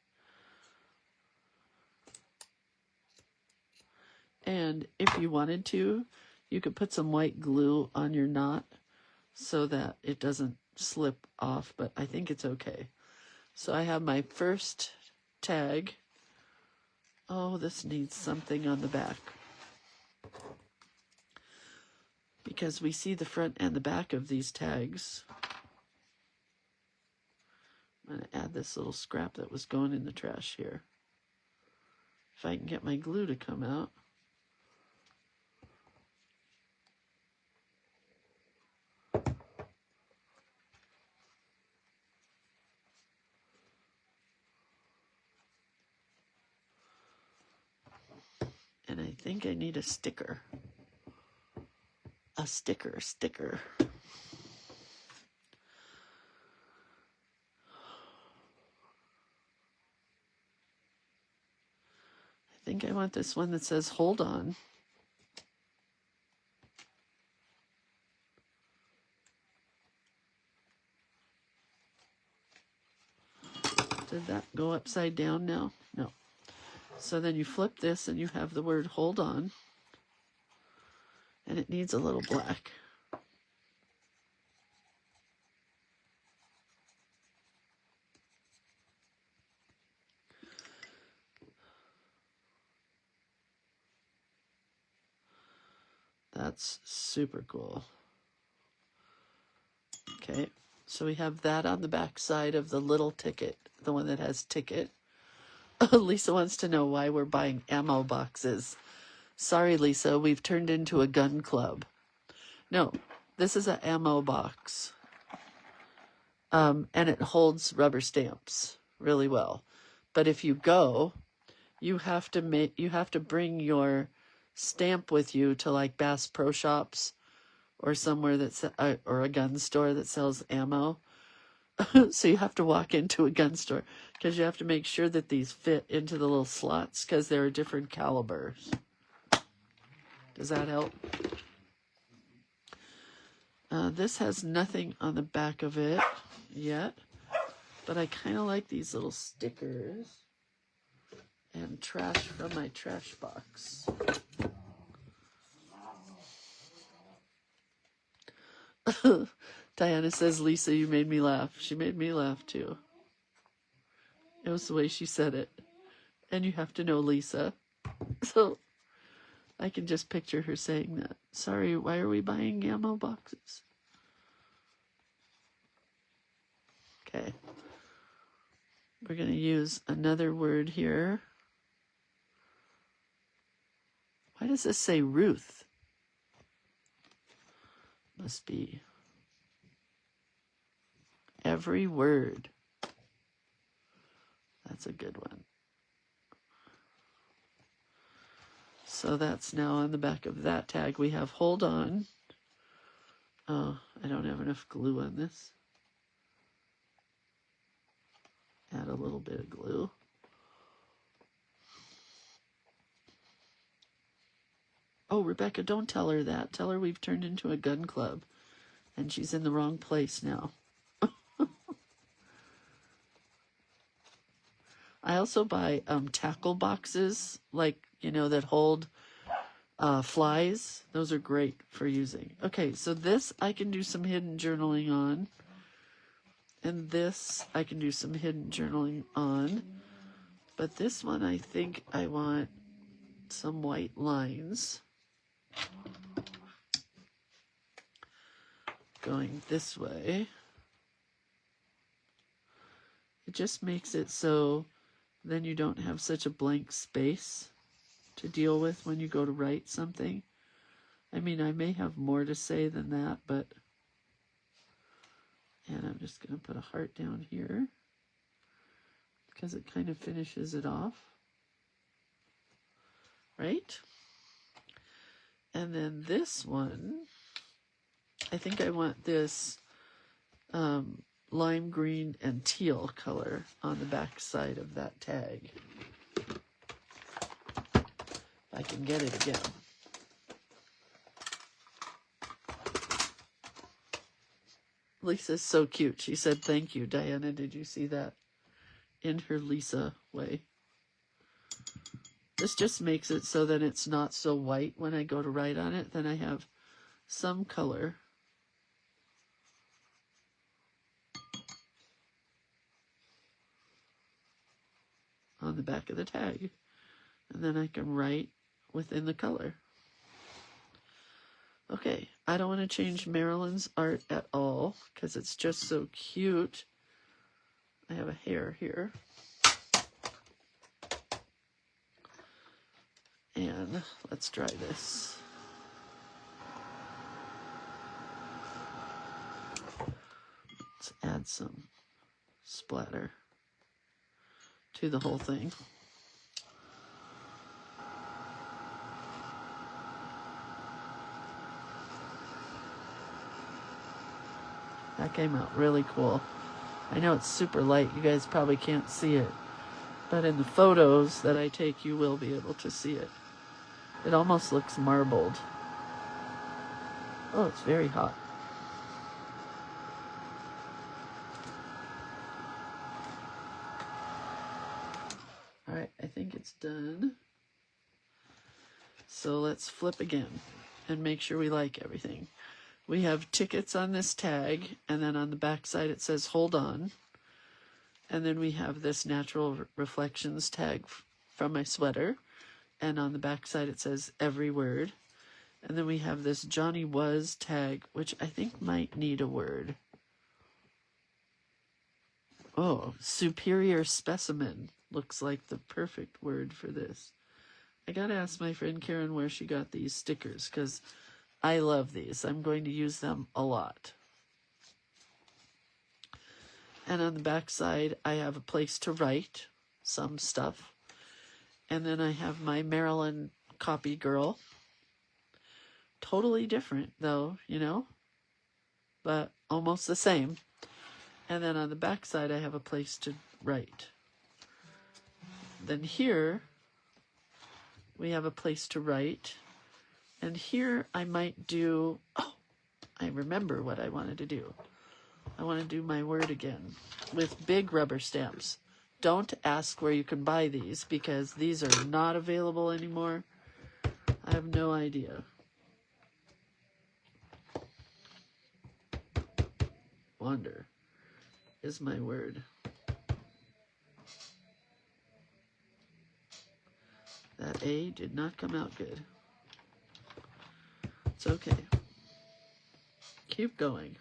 And if you wanted to, you could put some white glue on your knot so that it doesn't slip off, but I think it's okay. So I have my first tag. Oh, this needs something on the back, because we see the front and the back of these tags. I'm going to add this little scrap that was going in the trash here. If I can get my glue to come out. And I think I need a sticker. A sticker. I think I want this one that says, hold on. Did that go upside down now? No. So then you flip this and you have the word hold on. And it needs a little black. That's super cool. Okay, so we have that on the back side of the little ticket, the one that has ticket. Lisa wants to know why we're buying ammo boxes. Sorry, Lisa, we've turned into a gun club. No, this is an ammo box. And it holds rubber stamps really well. But if you go, you have to bring your stamp with you to like Bass Pro Shops or somewhere that's or a gun store that sells ammo. So you have to walk into a gun store because you have to make sure that these fit into the little slots because there are different calibers. Does that help? This has nothing on the back of it yet, but I kind of like these little stickers and trash from my trash box. Diana says, Lisa, you made me laugh. She made me laugh too. It was the way she said it. And you have to know Lisa. So I can just picture her saying that. Sorry, why are we buying ammo boxes? Okay. We're going to use another word here. Why does this say Ruth? Must be every word. That's a good one. So that's now on the back of that tag. We have hold on. Oh, I don't have enough glue on this. Add a little bit of glue. Oh, Rebecca, don't tell her that. Tell her we've turned into a gun club and she's in the wrong place now. I also buy tackle boxes, like, that hold flies. Those are great for using. Okay, so this I can do some hidden journaling on. And this I can do some hidden journaling on. But this one I think I want some white lines going this way. It just makes it so then you don't have such a blank space to deal with when you go to write something. I mean, I may have more to say than that, but... And I'm just going to put a heart down here because it kind of finishes it off. Right? And then this one, I think I want this lime green and teal color on the back side of that tag. If I can get it again. Lisa's so cute. She said, "Thank you, Diana." Did you see that? In her Lisa way. This just makes it so that it's not so white when I go to write on it. Then I have some color. On the back of the tag. And then I can write within the color. Okay, I don't want to change Marilyn's art at all because it's just so cute. I have a hair here. And let's try this. Let's add some splatter to the whole thing. That came out really cool. I know it's super light. You guys probably can't see it. But in the photos that I take, you will be able to see it. It almost looks marbled. Oh, it's very hot. All right, I think it's done. So let's flip again and make sure we like everything. We have tickets on this tag, and then on the back side it says "hold on." And then we have this natural reflections tag from my sweater, and on the back side it says "every word." And then we have this Johnny Was tag, which I think might need a word. Oh, superior specimen looks like the perfect word for this. I gotta ask my friend Karen where she got these stickers, because I love these. I'm going to use them a lot. And on the back side, I have a place to write some stuff. And then I have my Marilyn copy girl. Totally different, though, you know, but almost the same. And then on the back side, I have a place to write. Then here, we have a place to write. And here I might do, oh, I remember what I wanted to do. I want to do my word again with big rubber stamps. Don't ask where you can buy these because these are not available anymore. I have no idea. Wander is my word. That A did not come out good. It's okay. Keep going.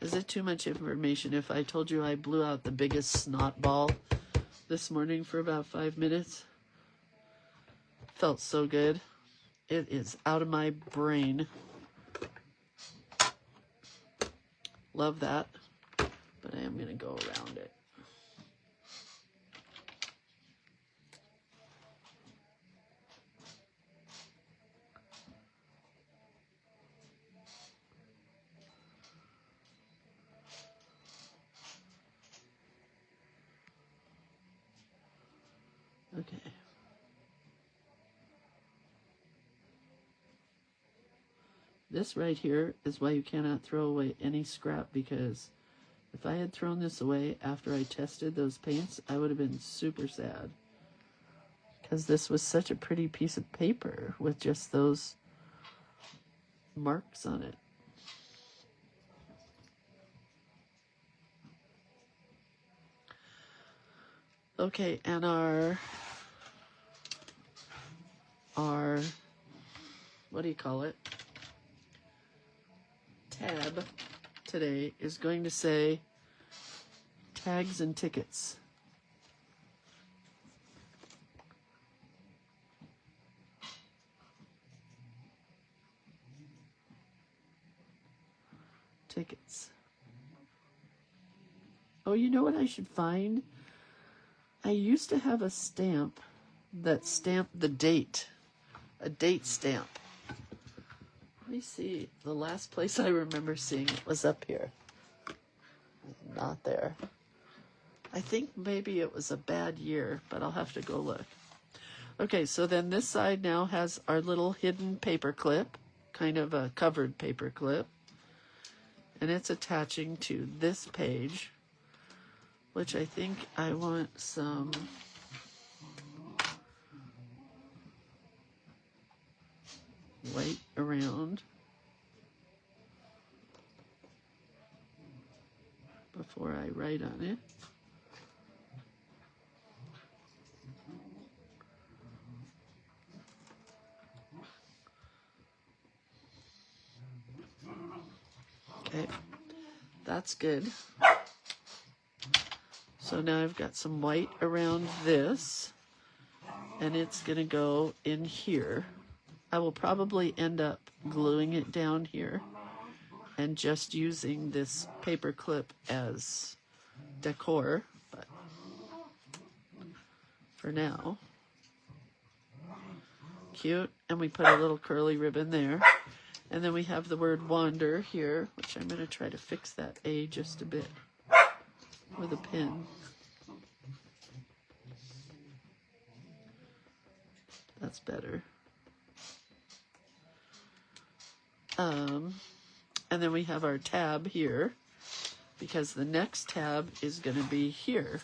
Is it too much information if I told you I blew out the biggest snot ball this morning for about 5 minutes? Felt so good. It is out of my brain. Love that. But I am going to go around it. Okay. This right here is why you cannot throw away any scrap, because if I had thrown this away after I tested those paints, I would have been super sad. Because this was such a pretty piece of paper with just those marks on it. Okay, and our what do you call it? Tab today is going to say tags and tickets. Tickets. Oh, you know what I should find? I used to have a stamp that stamped the date. A date stamp. Let me see. The last place I remember seeing it was up here. Not there. I think maybe it was a bad year, but I'll have to go look. Okay, so then this side now has our little hidden paper clip, kind of a covered paper clip. And it's attaching to this page, which I think I want some white around before I write on it. Okay, that's good. So now I've got some white around this, and it's going to go in here. I will probably end up gluing it down here and just using this paper clip as decor, but for now, cute. And we put a little curly ribbon there. And then we have the word wander here, which I'm going to try to fix that A just a bit with a pin. That's better. And then we have our tab here, because the next tab is going to be here.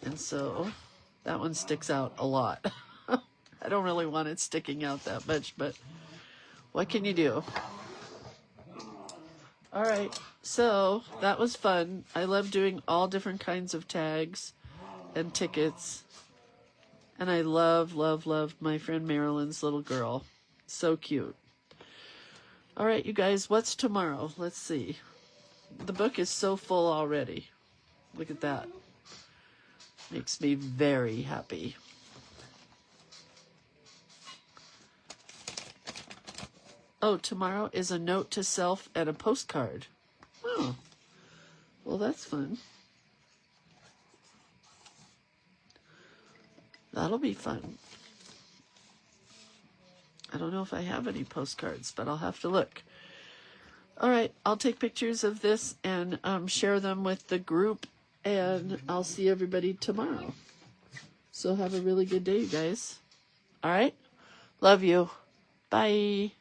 And so that one sticks out a lot. I don't really want it sticking out that much, but what can you do? All right, so that was fun. I love doing all different kinds of tags and tickets. And I love, love, love my friend Marilyn's little girl. So cute. All right, you guys, what's tomorrow? Let's see. The book is so full already. Look at that. Makes me very happy. Oh, tomorrow is a note to self and a postcard. Oh, well, that's fun. That'll be fun. I don't know if I have any postcards, but I'll have to look. All right, I'll take pictures of this and share them with the group, and I'll see everybody tomorrow. So have a really good day, you guys. All right? Love you. Bye.